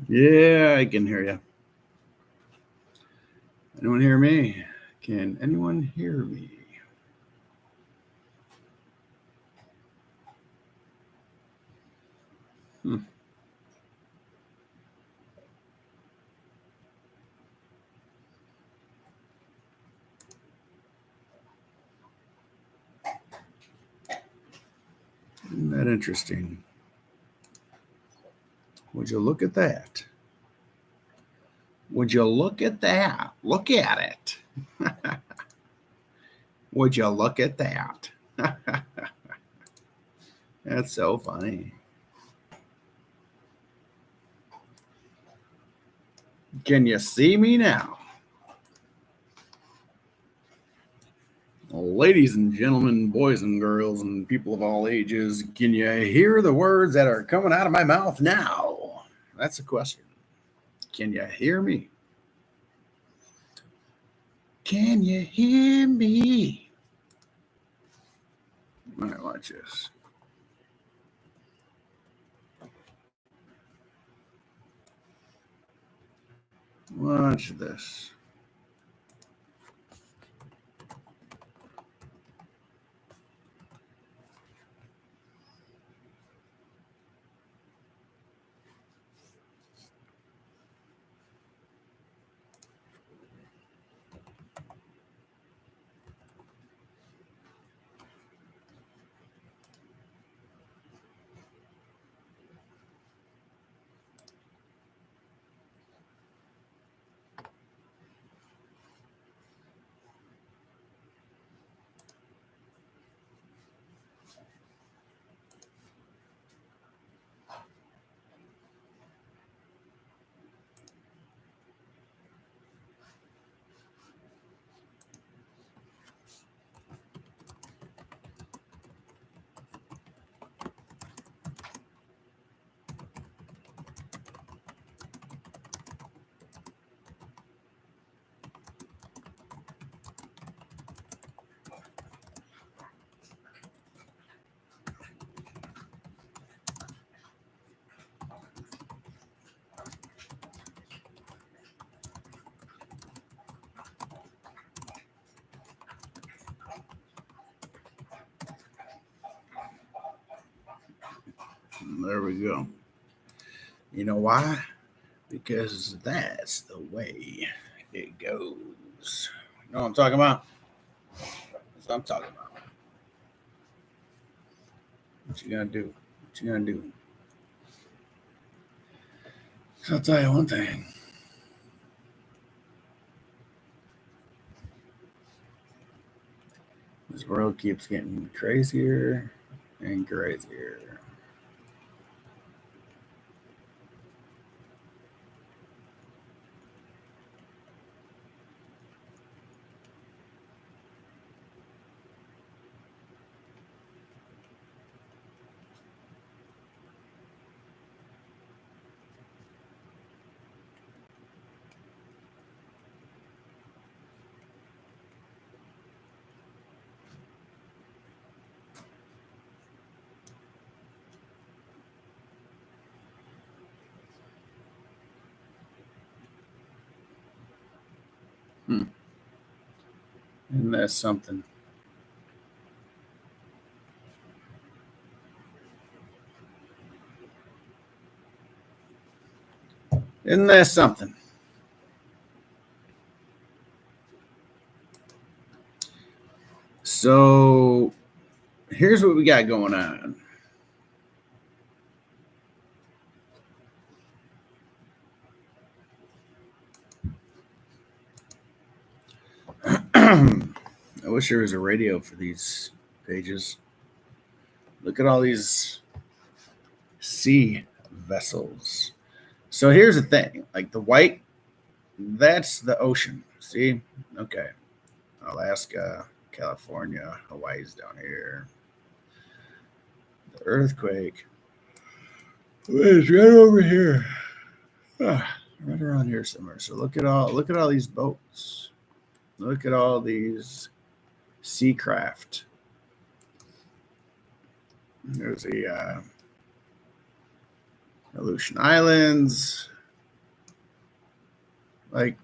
Yeah, I can hear you. Anyone hear me? Can anyone hear me? Hmm. Isn't that interesting? Would you look at that? Would you look at that? Look at it. Would you look at that? That's so funny. Can you see me now? Ladies and gentlemen, boys and girls, and people of all ages, can you hear the words that are coming out of my mouth now? That's the question. Can you hear me? Can you hear me? All right, watch this. Watch this. There we go. You know why? Because that's the way it goes. You know what I'm talking about? That's what I'm talking about. What you gonna do? What you gonna do? So I'll tell you one thing. This world keeps getting crazier and crazier. Hmm. Isn't that something? Isn't that something? So here's what we got going on. I wish there was a radio for these pages. Look at all these sea vessels. So here's the thing, like the white, that's the ocean. See? Okay. Alaska, California, Hawaii's down here. The earthquake is right over here. Right around here somewhere. So look at all these boats. Look at all these sea craft. There's the Aleutian Islands. Like,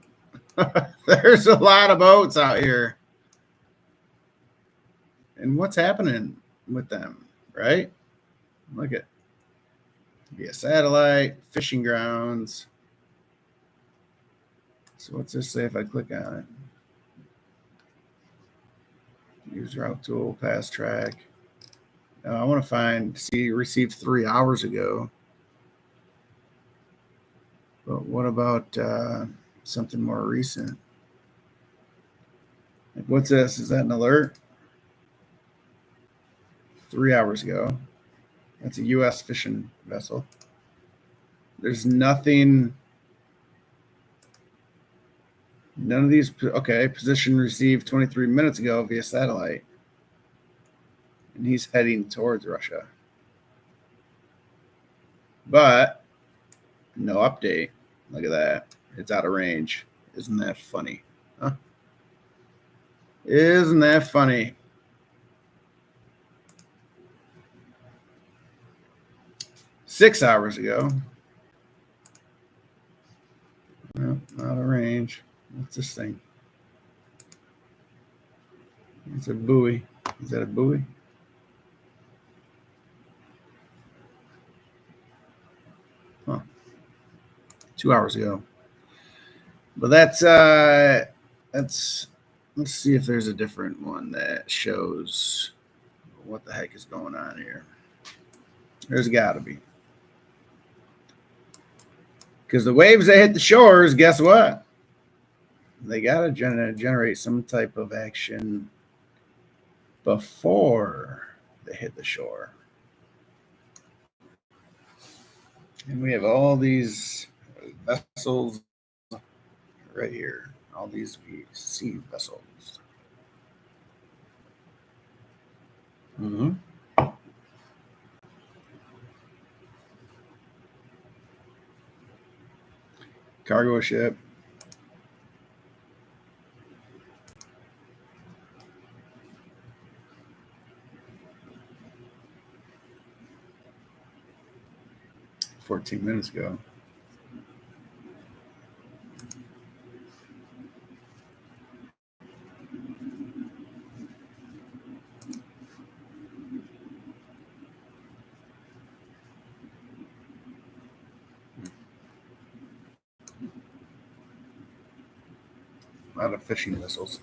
there's a lot of boats out here. And what's happening with them, right? Look at via satellite, fishing grounds. So what's this say if I click on it? Use route tool, pass track. I want to find, see, received 3 hours ago. But what about something more recent? Like, what's this? Is that an alert? 3 hours ago. That's a U.S. fishing vessel. There's nothing. None of these. Okay, position received 23 minutes ago via satellite. And he's heading towards Russia. But no update. Look at that. It's out of range. Isn't that funny? Huh? Isn't that funny? Six hours ago. No, out of range. What's this thing? It's a buoy. Is that a buoy? Huh. 2 hours ago. But that's let's see if there's a different one that shows what the heck is going on here. There's got to be. Because the waves that hit the shores, guess what? They got to generate some type of action before they hit the shore. And we have all these vessels right here. All these sea vessels. Mm-hmm. Cargo ship. "14 minutes ago. A lot of fishing vessels.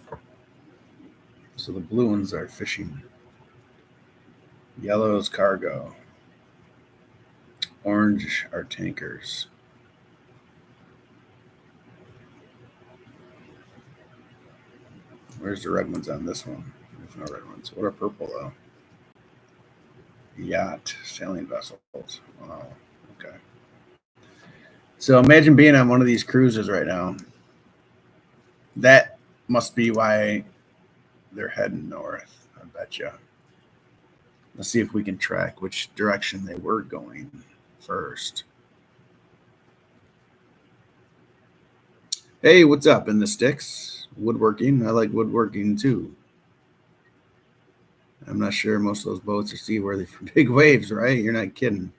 So the blue ones are fishing. Yellow is cargo. Orange are tankers. Where's the red ones on this one? There's no red ones. What are purple though? Yacht, sailing vessels. Wow. Okay. So imagine being on one of these cruises right now. That must be why they're heading north, I bet you. Let's see if we can track which direction they were going first. Hey, what's up in the sticks? Woodworking. I like woodworking too. I'm not sure most of those boats are seaworthy for big waves, right? You're not kidding.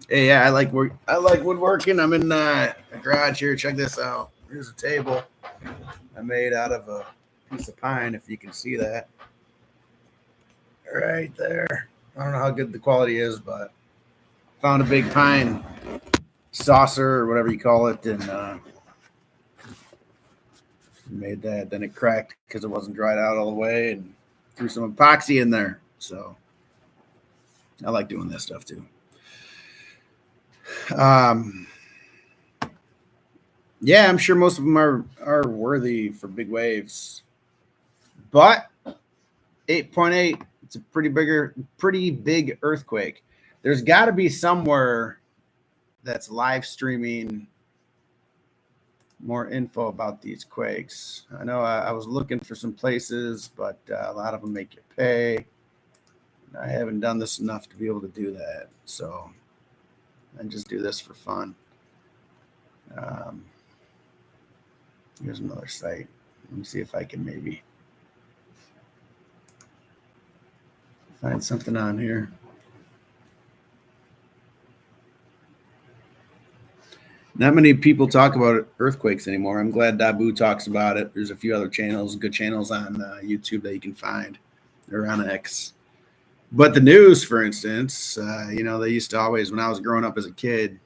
Hey, yeah, I like woodworking. I'm in a garage here. Check this out. Here's a table I made out of a piece of pine, if you can see that. Right there. I don't know how good the quality is, but found a big pine saucer or whatever you call it, and made that. Then it cracked because it wasn't dried out all the way, and threw some epoxy in there. So I like doing that stuff too. Yeah, I'm sure most of them are worthy for big waves, but 8.8. It's a pretty big earthquake. There's got to be somewhere that's live streaming more info about these quakes. I know I was looking for some places, but a lot of them make you pay. I haven't done this enough to be able to do that, so I just do this for fun. Here's another site. Let me see if I can maybe find something on here. Not many people talk about earthquakes anymore. I'm glad Dabu talks about it. There's a few other channels, good channels on YouTube that you can find. They're on X. But the news, for instance, they used to always, when I was growing up as a kid,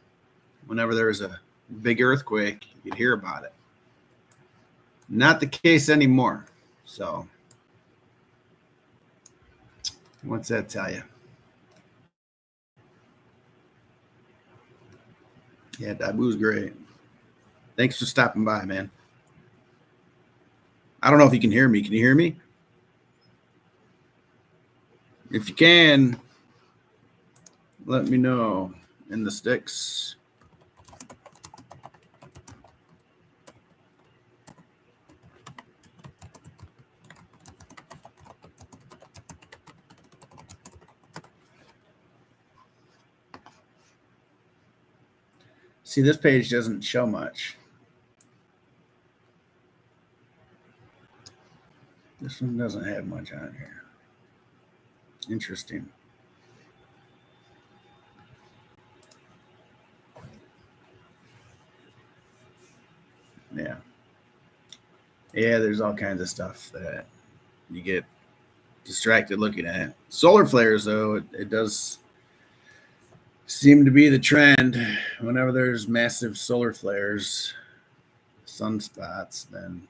whenever there was a big earthquake, you'd hear about it. Not the case anymore. So, what's that tell you? Yeah, Dabu's great. Thanks for stopping by, man. I don't know if you can hear me. Can you hear me? If you can, let me know in the sticks. See, this page doesn't show much. This one doesn't have much on here. Interesting. Yeah. Yeah, there's all kinds of stuff that you get distracted looking at. Solar flares, though, it does seem to be the trend. Whenever there's massive solar flares, sunspots, then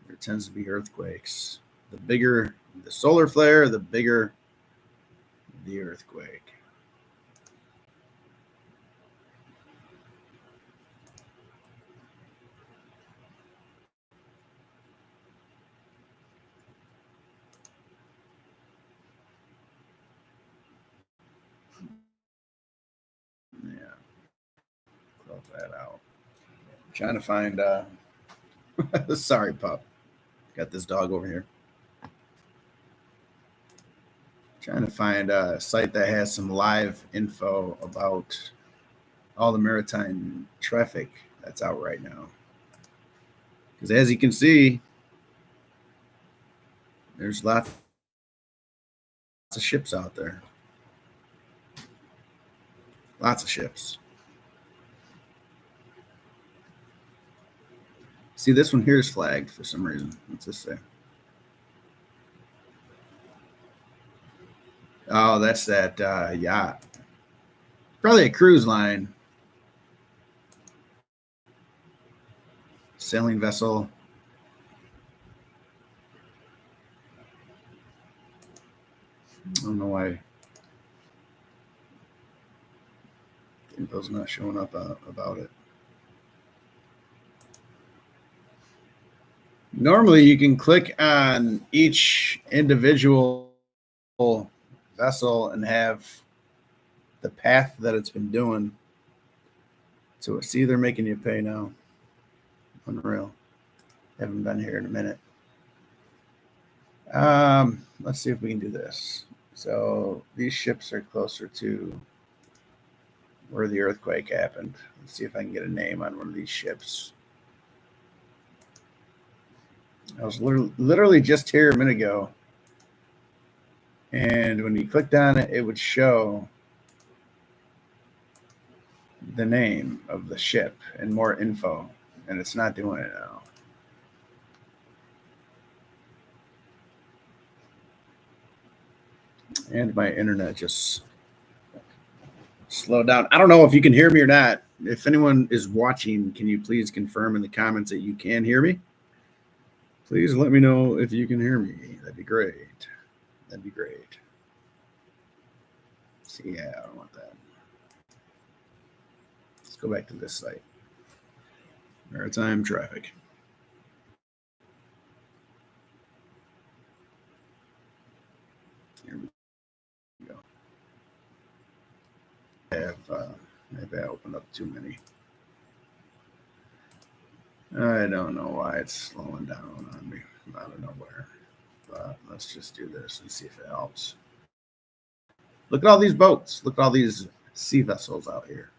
there tends to be earthquakes. The bigger the solar flare, the bigger the earthquake. Yeah, close that out. Trying to find sorry, pup. Got this dog over here. Trying to find a site that has some live info about all the maritime traffic that's out right now. Because as you can see, there's lots of ships out there. Lots of ships. See, this one here is flagged for some reason. What's this say? Oh, that's that yacht. Probably a cruise line. Sailing vessel. I don't know why info's not showing up about it. Normally, you can click on each individual vessel and have the path that it's been doing. So see, they're making you pay now. Unreal. Haven't been here in a minute. Let's see if we can do this. So these ships are closer to where the earthquake happened. Let's see if I can get a name on one of these ships. I was literally just here a minute ago. And when you clicked on it, it would show the name of the ship and more info. And it's not doing it now. And my internet just slowed down. I don't know if you can hear me or not. If anyone is watching, can you please confirm in the comments that you can hear me? Please let me know if you can hear me. That'd be great. That'd be great. See, yeah, I don't want that. Let's go back to this site. Maritime traffic. Here we go. Maybe I opened up too many. I don't know why it's slowing down on me out of nowhere. But let's just do this and see if it helps. Look at all these boats. Look at all these sea vessels out here.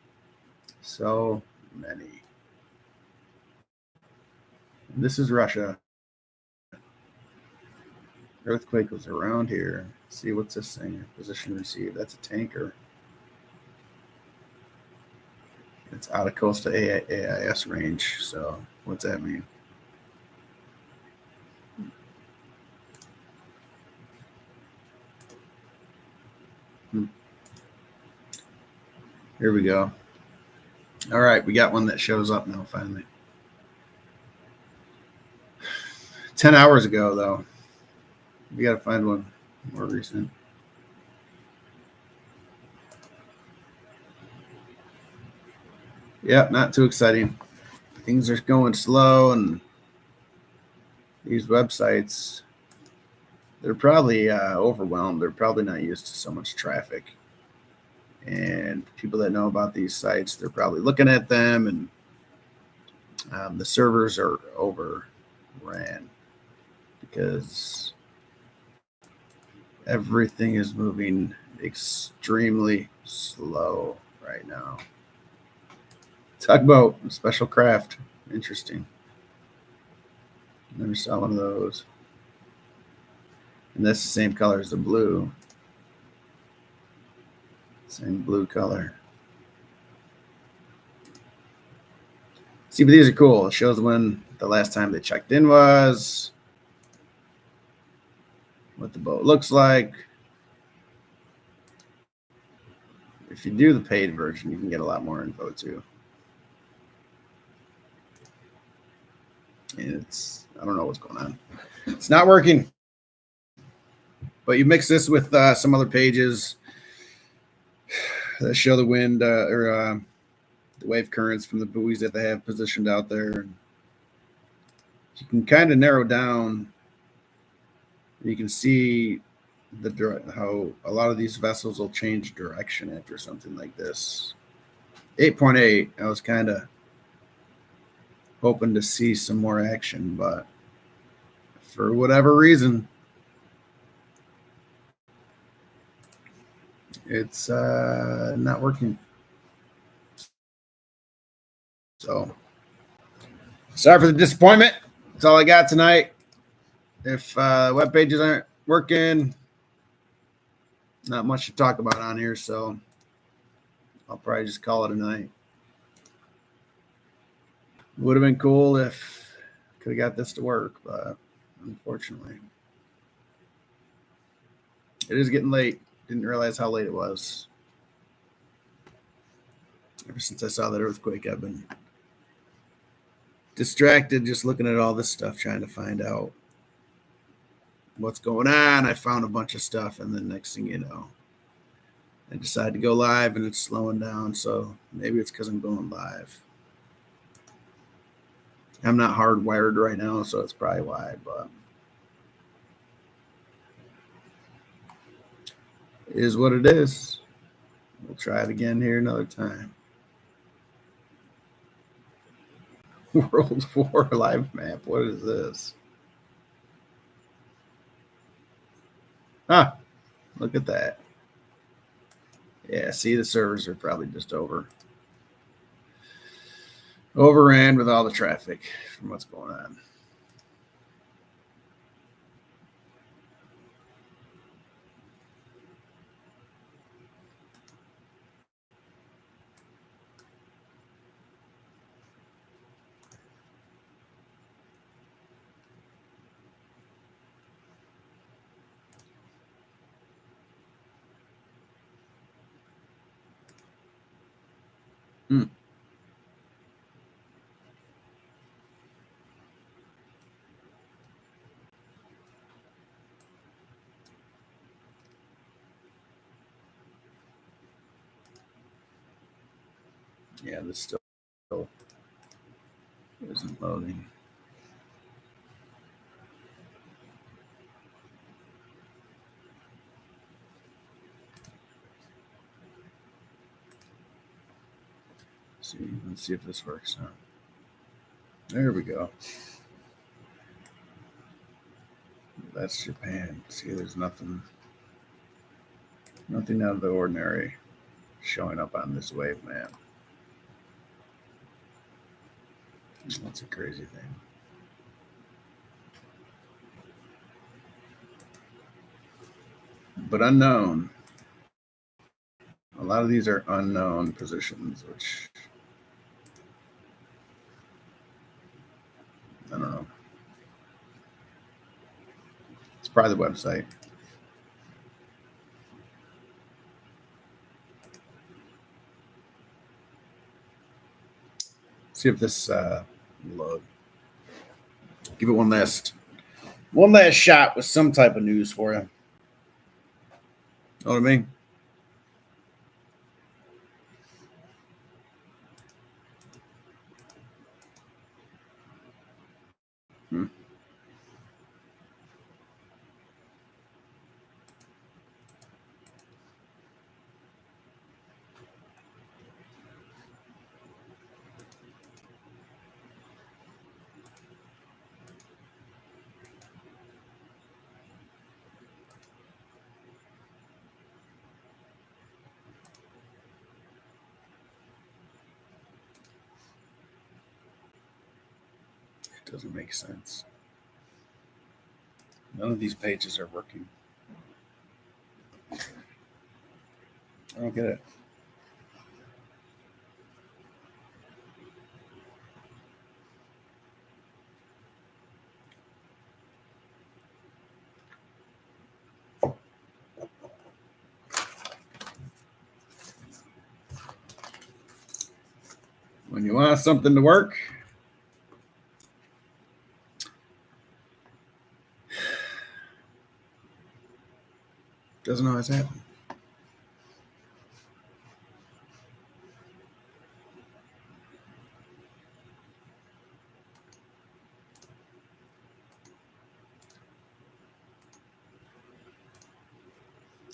So many. And this is Russia. Earthquake was around here. See, what's this thing? Position received. That's a tanker. It's out of coastal AIS range. So what's that mean? Here we go. All right, we got one that shows up now finally. 10 hours ago, though. We got to find one more recent. Yep, not too exciting. Things are going slow, and these websites, they're probably overwhelmed. They're probably not used to so much traffic. And people that know about these sites, they're probably looking at them, and the servers are overran because everything is moving extremely slow right now. Talk about special craft. Interesting. Never saw one of those. And that's the same color as the blue. Same blue color. See, but these are cool. It shows when the last time they checked in was, what the boat looks like. If you do the paid version, you can get a lot more info too. And I don't know what's going on. It's not working. But you mix this with some other pages that show the wind or the wave currents from the buoys that they have positioned out there. You can kind of narrow down. You can see how a lot of these vessels will change direction after something like this. 8.8, I was kind of hoping to see some more action, but for whatever reason, it's not working. So sorry for the disappointment. That's all I got tonight. If web pages aren't working, not much to talk about on here, so I'll probably just call it a night. Would have been cool if I could have got this to work, but unfortunately, it is getting late. Didn't realize how late it was. Ever since I saw that earthquake, I've been distracted just looking at all this stuff, trying to find out what's going on. I found a bunch of stuff, and then next thing you know, I decided to go live, and it's slowing down. So maybe it's because I'm going live. I'm not hardwired right now, so it's probably why, but it is what it is. We'll try it again here another time. World War live map. What is this? Ah, look at that. Yeah, see, the servers are probably just overran with all the traffic from what's going on. Yeah, this still isn't loading. Let's see if this works now. There we go. That's Japan. See, there's nothing out of the ordinary showing up on this wave map. That's a crazy thing. But unknown. A lot of these are unknown positions, which I don't know. It's probably the website. See if this load. Give it one last shot with some type of news for you. Know what I mean? It doesn't make sense. None of these pages are working. I don't get it. When you want something to work, doesn't always happen.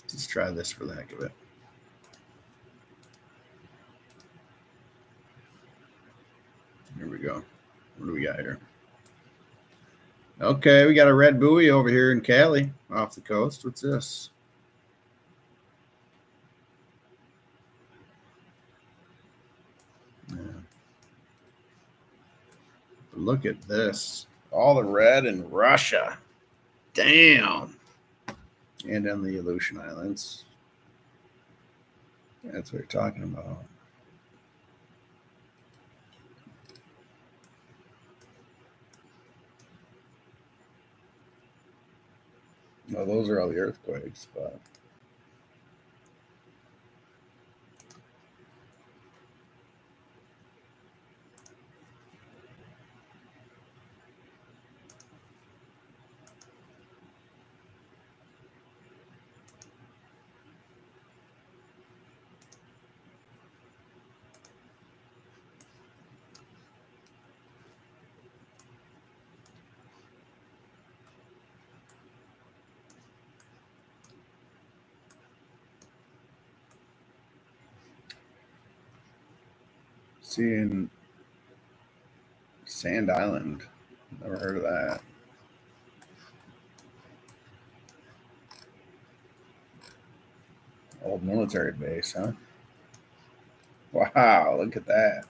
Let's try this for the heck of it. Here we go. What do we got here? Okay, we got a red buoy over here in Cali off the coast. What's this? Yeah. Look at this. All the red in Russia. Damn. And in the Aleutian Islands. That's what you're talking about. No, those are all the earthquakes, but seeing Sand Island. Never heard of that. Old military base, huh? Wow, look at that.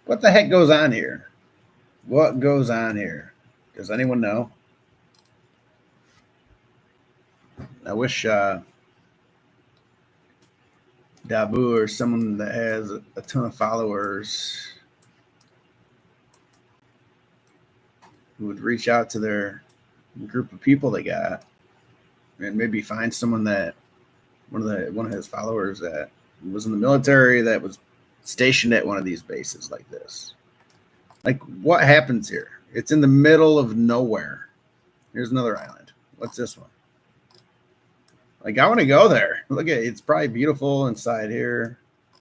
What the heck goes on here? What goes on here? Does anyone know? I wish Dabu or someone that has a ton of followers who would reach out to their group of people they got and maybe find someone that one of his followers that was in the military that was stationed at one of these bases like this. Like, what happens here? It's in the middle of nowhere. Here's another island. What's this one? Like, I want to go there. Look at it. It's probably beautiful inside here.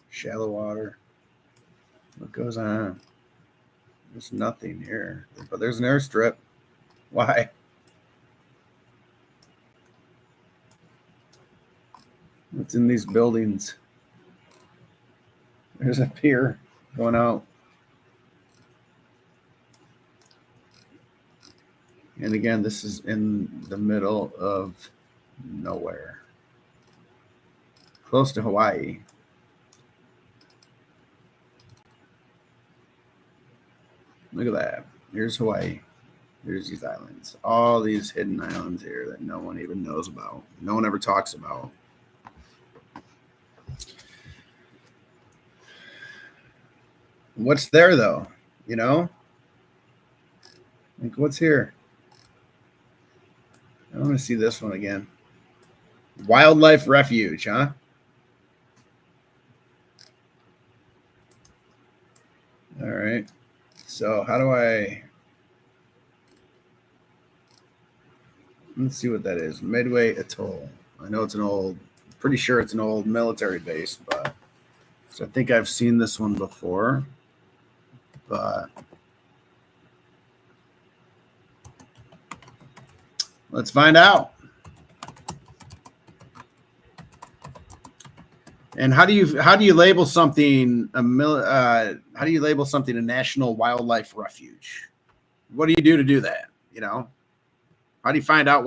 Shallow water. What goes on? There's nothing here. But there's an airstrip. Why? What's in these buildings? There's a pier going out. And again, this is in the middle of nowhere. Close to Hawaii. Look at that. Here's Hawaii. Here's these islands. All these hidden islands here that no one even knows about. No one ever talks about. What's there, though? You know? Like, what's here? I want to see this one again. Wildlife refuge, huh? All right. So how do I? Let's see what that is. Midway Atoll. I know it's an old. Pretty sure it's an old military base, but so I think I've seen this one before. But let's find out. And how do you label something how do you label something a national wildlife refuge? What do you do to do that? You know, how do you find out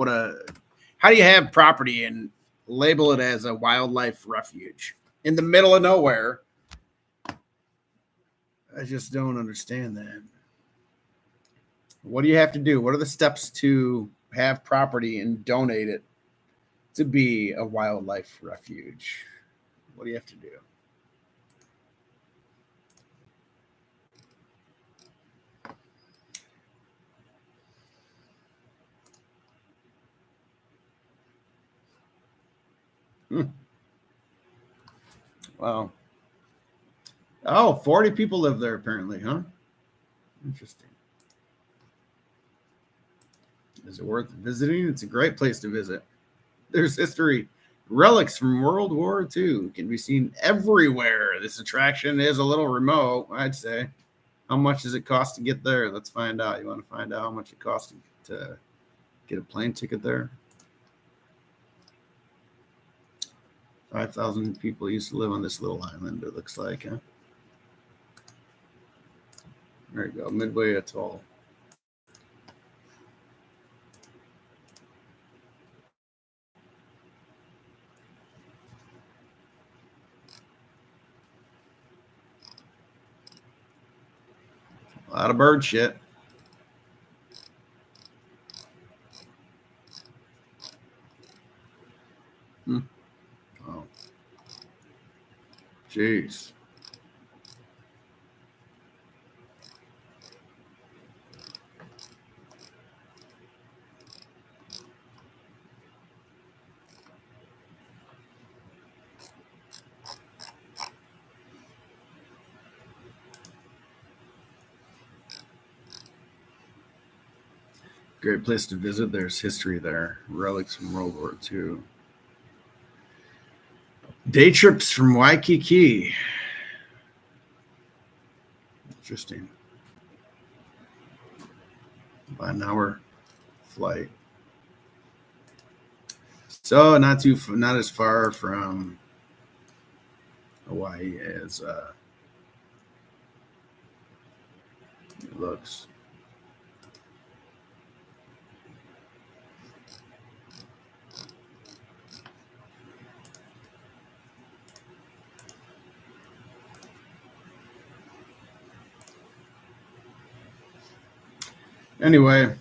how do you have property and label it as a wildlife refuge in the middle of nowhere? I just don't understand that. What do you have to do? What are the steps to have property and donate it to be a wildlife refuge? What do you have to do? Wow. Oh, 40 people live there apparently, huh? Interesting. Is it worth visiting? It's a great place to visit. There's history. Relics from World War II can be seen everywhere. This attraction is a little remote, I'd say. How much does it cost to get there? Let's find out. You want to find out how much it costs to get a plane ticket there? 5,000 people used to live on this little island, it looks like, huh? There you go, Midway Atoll. A lot of bird shit. Oh, jeez. Great place to visit. There's history there. Relics from World War II. Day trips from Waikiki. Interesting. About an hour flight. So not as far from Hawaii as it looks. Anyway, it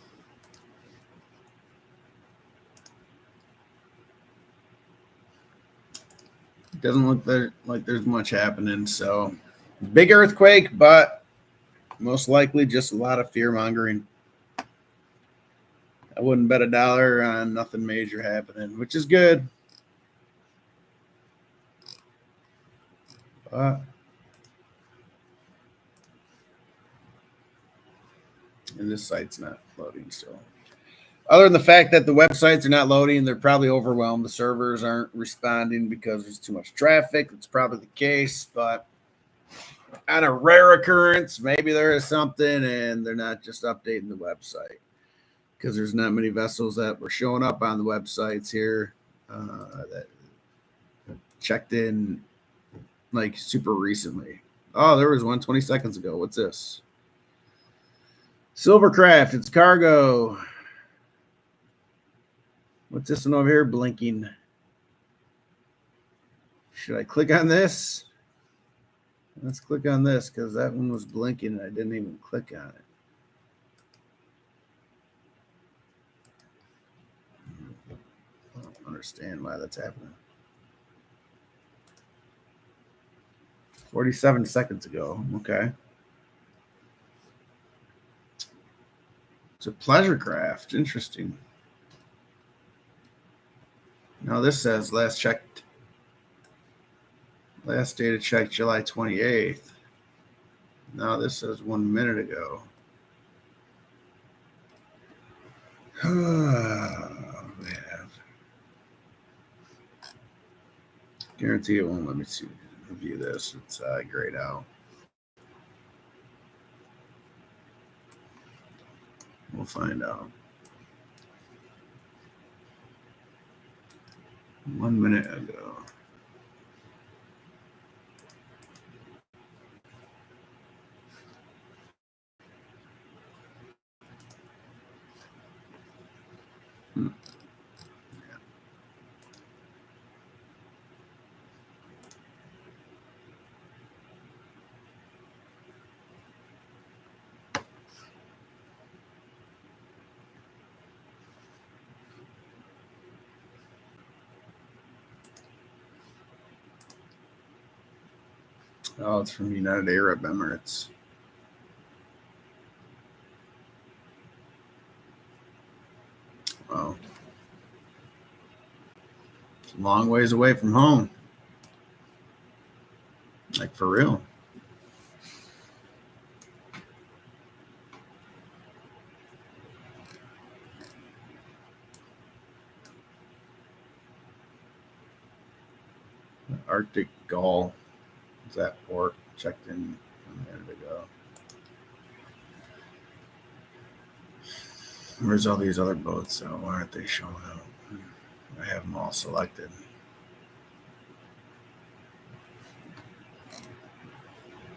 doesn't look like there's much happening. So, big earthquake, but most likely just a lot of fear mongering. I wouldn't bet $1 on nothing major happening, which is good. But and this site's not loading still. Other than the fact that the websites are not loading, they're probably overwhelmed. The servers aren't responding because there's too much traffic. That's probably the case, but on a rare occurrence, maybe there is something and they're not just updating the website because there's not many vessels that were showing up on the websites here that checked in like super recently. Oh, there was one 20 seconds ago. What's this? Silvercraft, it's cargo. What's this one over here blinking? Should I click on this? Let's click on this because that one was blinking and I didn't even click on it. I don't understand why that's happening. 47 seconds ago. Okay. It's a pleasure craft. Interesting. Now this says last data check July 28th. Now this says 1 minute ago. We have. Guarantee it won't let me review this. It's grayed out. We'll find out. 1 minute ago. Oh, it's from United Arab Emirates. Wow. It's a long ways away from home. Like, for real. Arctic Gull. Is that port? Checked in a minute ago. Where's all these other boats? So why aren't they showing up? I have them all selected.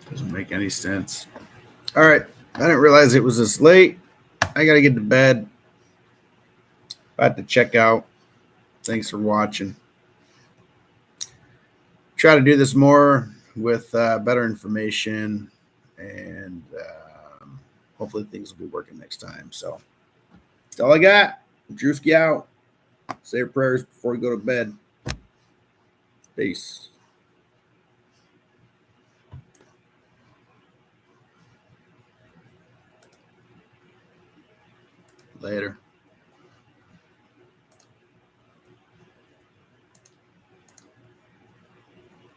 Doesn't make any sense. All right. I didn't realize it was this late. I got to get to bed. About to check out. Thanks for watching. Try to do this more with better information, and hopefully things will be working next time. So that's all I got. Drewski out. Say your prayers before you go to bed. Peace. Later.